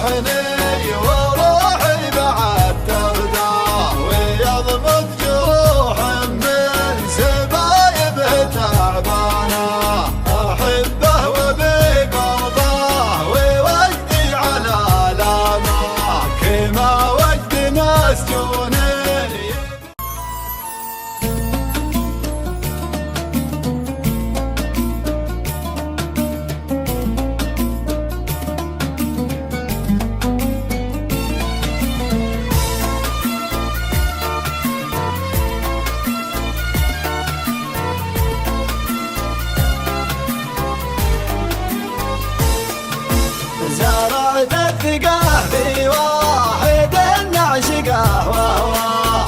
جرحني وروحي بعد تغدى، ويضمد جروح من سبايبه تعبانه. احبه وبقلبه ووجدي على آلامه، كما وجد مسجون. زرعت الثقة في واحد نعشقه وهو،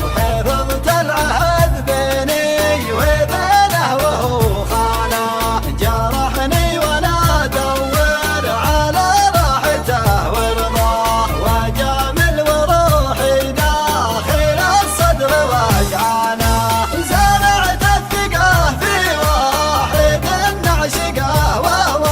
وحفظت العهد بيني وبينه وهو خانه. جرحني وانا ادور على راحته ورضاه، وجامل وروحي داخل الصدر وجعانه. زرعت الثقة في واحد نعشقه وهو،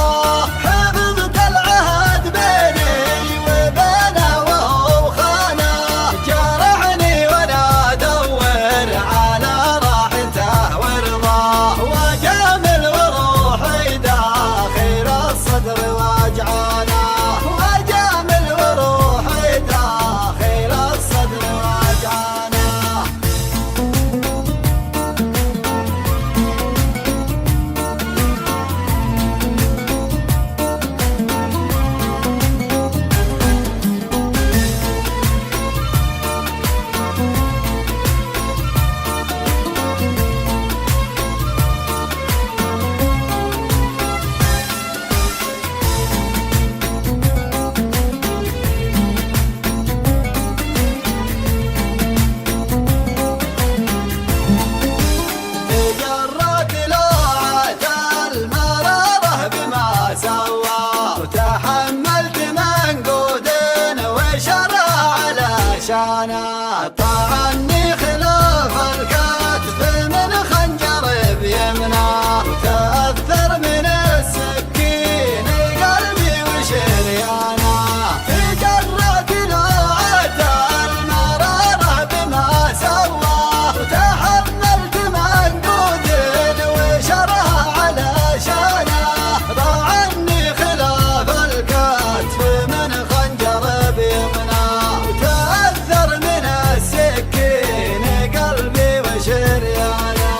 طعني خلاف الكتف من خنجر بيمنى، وتأثر من السكين قلبي وشريانه. تجرأت لوعة المرارة بما سوى، وتحملت منقود وشرها علشانه. طعني خلاف الكتف من خنجر بيمنى، السكين قلبي وشريانه.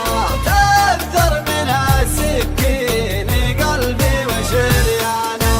تأثر من السكين قلبي وشريانه.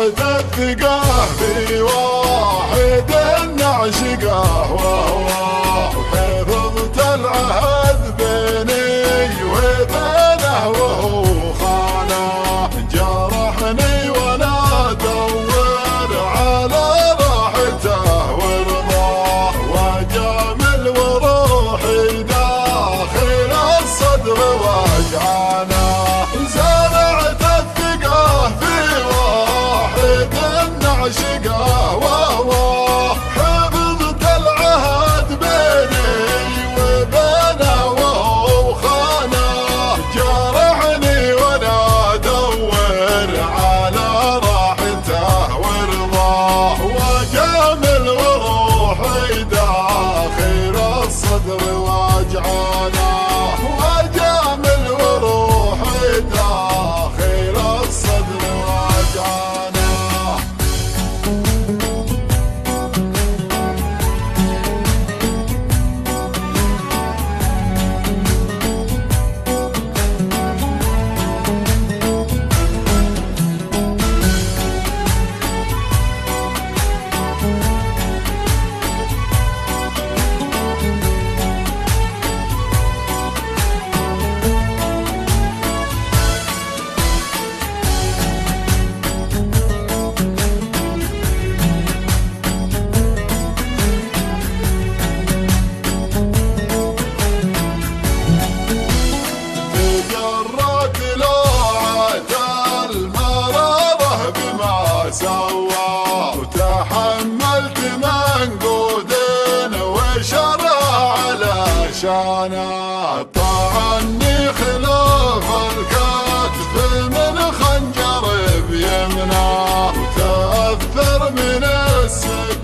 الثقة في واحد نعشقه وهو، وحفظت العهد بيني داخل الصدر واجعانا، وجامل وروحي داخل الصدر واجعانا. سوا وتحملت منقود وشرع علشانا، طعني خلاف الكتف من خنجر بيمنا، وتأثر من السكين